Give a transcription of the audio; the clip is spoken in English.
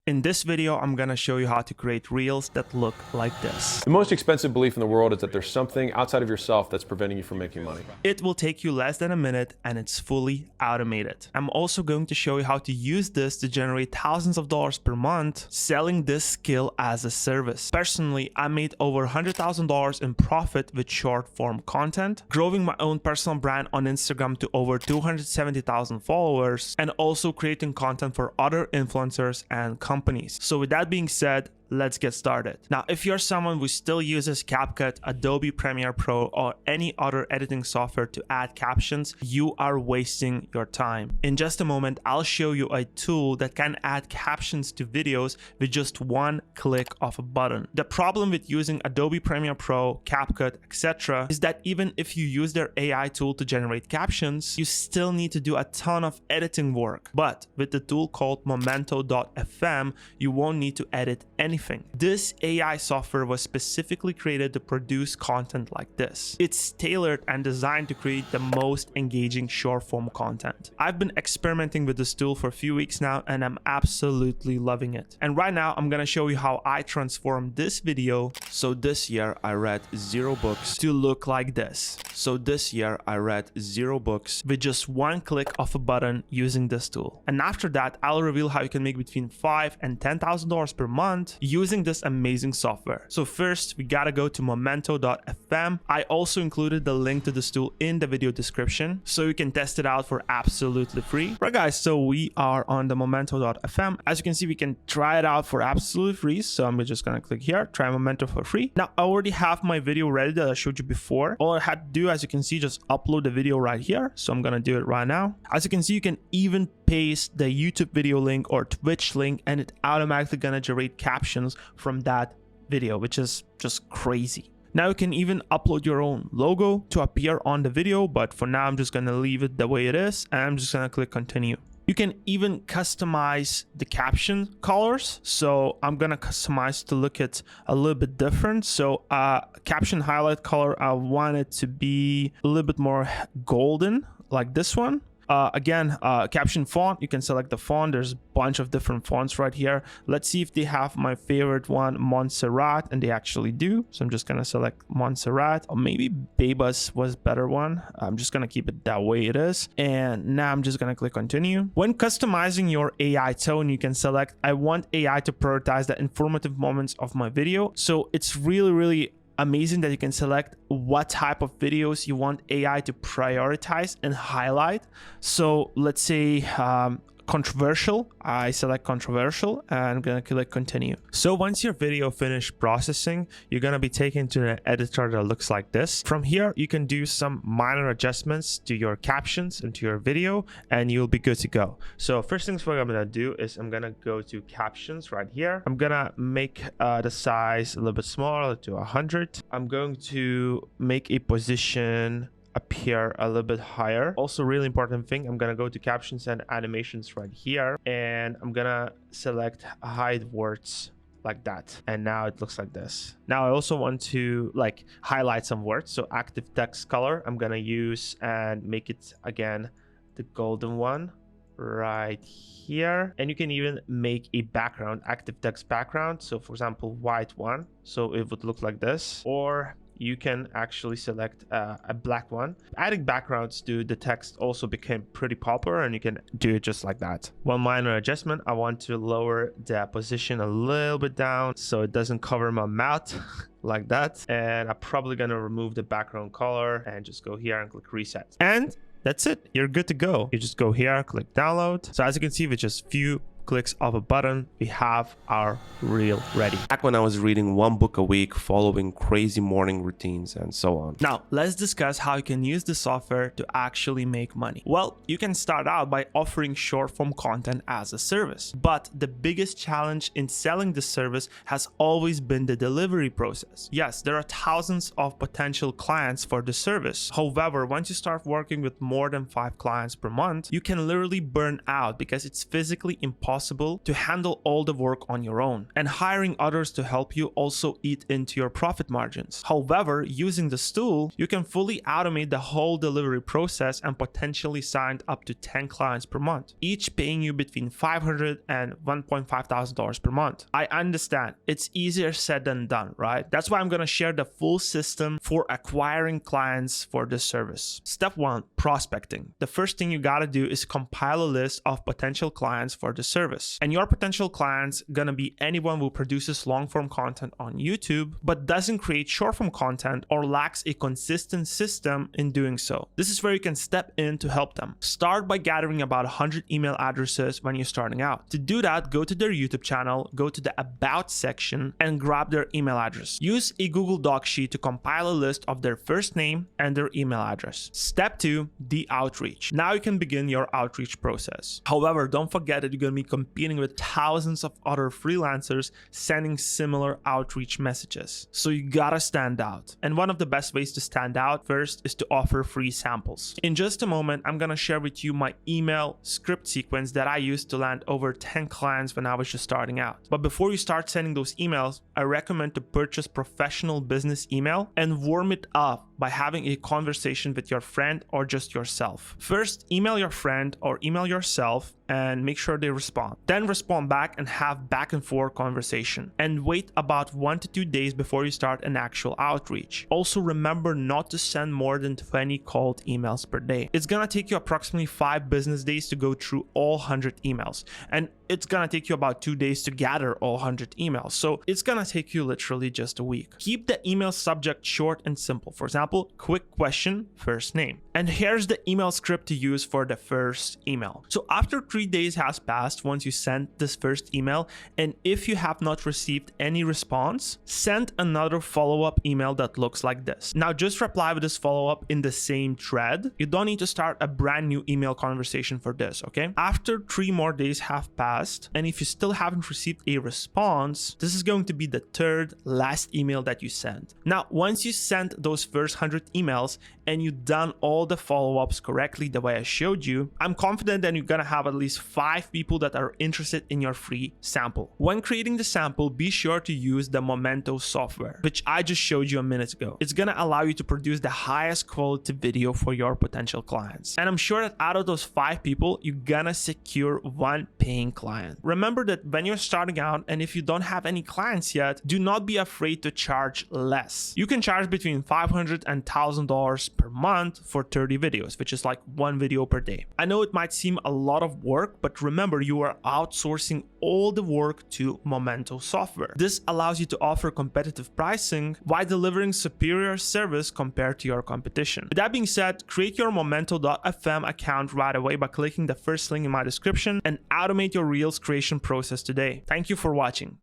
In this video, I'm gonna show you how to create reels that look like this. The most expensive belief in the world is that there's something outside of yourself that's preventing you from making money. It will take you less than a minute and it's fully automated. I'm also going to show you how to use this to generate thousands of dollars per month selling this skill as a service. Personally, I made over $100,000 in profit with short form content, growing my own personal brand on Instagram to over 270,000 followers, and also creating content for other influencers and companies. So with that being said, let's get started. Now, if you're someone who still uses CapCut, Adobe Premiere Pro, or any other editing software to add captions, you are wasting your time. In just a moment, I'll show you a tool that can add captions to videos with just one click of a button. The problem with using Adobe Premiere Pro, CapCut, etc. is that even if you use their AI tool to generate captions, you still need to do a ton of editing work. But with the tool called Momento.fm, you won't need to edit anything. This AI software was specifically created to produce content like this. It's tailored and designed to create the most engaging short form content. I've been experimenting with this tool for a few weeks now and I'm absolutely loving it. And right now I'm gonna show you how I transformed this video. So this year I read 0 books to look like this. So this year I read 0 books with just one click of a button using this tool. And after that, I'll reveal how you can make between $5,000 and $10,000 per month using this amazing software. So first, we gotta go to Momento.fm. I also included the link to this tool in the video description, so you can test it out for absolutely free. Right guys, so we are on the Momento.fm. As you can see, we can try it out for absolutely free. So I'm just gonna click here, try Momento for free. Now, I already have my video ready that I showed you before. All I had to do, as you can see, just upload the video right here. So I'm gonna do it right now. As you can see, you can even paste the YouTube video link or Twitch link and it automatically gonna generate captions from that video, which is just crazy. Now you can even upload your own logo to appear on the video, but for now I'm just gonna leave it the way it is and I'm just gonna click continue. You can even customize the caption colors. So I'm gonna customize to look at a little bit different. So caption highlight color, I want it to be a little bit more golden like this one. Caption font, you can select the font. There's a bunch of different fonts right here. Let's see if they have my favorite one, Montserrat, and they actually do. So I'm just gonna select Montserrat, or maybe Bebas was better one. I'm just gonna keep it that way it is. And now I'm just gonna click continue. When customizing your AI tone, you can select, I want AI to prioritize the informative moments of my video. So it's really amazing that you can select what type of videos you want AI to prioritize and highlight. So let's say controversial, I select controversial and I'm gonna click continue. So once your video finished processing, you're gonna be taken to an editor that looks like this. From here, you can do some minor adjustments to your captions and to your video and you'll be good to go. So first things what I'm gonna do is I'm gonna go to captions right here. I'm gonna make the size a little bit smaller to 100. I'm going to make a position appear a little bit higher. Also, really important thing, I'm gonna go to captions and animations right here and I'm gonna select hide words like that, and now it looks like this. Now I also want to like highlight some words, so active text color I'm gonna use and make it again the golden one right here. And you can even make a background, active text background, so for example white one, so it would look like this, or you can actually select a black one. Adding backgrounds to the text also became pretty popular and you can do it just like that. One minor adjustment, I want to lower the position a little bit down so it doesn't cover my mouth like that. And I'm probably gonna remove the background color and just go here and click reset. And that's it, you're good to go. You just go here, click download. So as you can see, with just few clicks of a button, we have our reel ready. Back when I was reading 1 book a week, following crazy morning routines and so on. Now, let's discuss how you can use the software to actually make money. Well, you can start out by offering short form content as a service, but the biggest challenge in selling this service has always been the delivery process. Yes, there are thousands of potential clients for the service. However, once you start working with more than 5 clients per month, you can literally burn out because it's physically impossible possible to handle all the work on your own, and hiring others to help you also eat into your profit margins. However, using this tool, you can fully automate the whole delivery process and potentially sign up to 10 clients per month, each paying you between $500 and $1,500 per month. I understand it's easier said than done, right? That's why I'm going to share the full system for acquiring clients for this service. Step 1, prospecting. The first thing you got to do is compile a list of potential clients for the service. And your potential clients gonna be anyone who produces long-form content on YouTube but doesn't create short-form content or lacks a consistent system in doing so. This is where you can step in to help them. Start by gathering about 100 email addresses when you're starting out. To do that, go to their YouTube channel, go to the About section, and grab their email address. Use a Google Doc sheet to compile a list of their first name and their email address. Step 2, the outreach. Now you can begin your outreach process. However, don't forget that you're going to be competing with thousands of other freelancers sending similar outreach messages. So you gotta stand out. And one of the best ways to stand out first is to offer free samples. In just a moment, I'm gonna share with you my email script sequence that I used to land over 10 clients when I was just starting out. But before you start sending those emails, I recommend to purchase professional business email and warm it up by having a conversation with your friend or just yourself. First, email your friend or email yourself and make sure they respond. Then respond back and have back and forth conversation. And wait about 1 to 2 days before you start an actual outreach. Also remember not to send more than 20 cold emails per day. It's gonna take you approximately 5 business days to go through all 100 emails. And it's gonna take you about 2 days to gather all 100 emails. So it's gonna take you literally just a week. Keep the email subject short and simple. For example, quick question, first name. And here's the email script to use for the first email. So after 3 days has passed once you sent this first email, and if you have not received any response, send another follow-up email that looks like this. Now just reply with this follow-up in the same thread. You don't need to start a brand new email conversation for this, okay? After 3 more days have passed, and if you still haven't received a response, this is going to be the third last email that you send. Now, once you send those first 100 emails and you've done all the follow-ups correctly the way I showed you, I'm confident that you're gonna have at least 5 people that are interested in your free sample. When creating the sample, be sure to use the Momento software, which I just showed you a minute ago. It's gonna allow you to produce the highest quality video for your potential clients. And I'm sure that out of those 5 people, you're gonna secure 1 paying client. Remember that when you're starting out and if you don't have any clients yet, do not be afraid to charge less. You can charge between $500 and $1,000 per month for 30 videos, which is like 1 video per day. I know it might seem a lot of work, but remember, you are outsourcing all the work to Momento software. This allows you to offer competitive pricing while delivering superior service compared to your competition. With that being said, create your Momento.fm account right away by clicking the first link in my description and automate your Reels creation process today. Thank you for watching.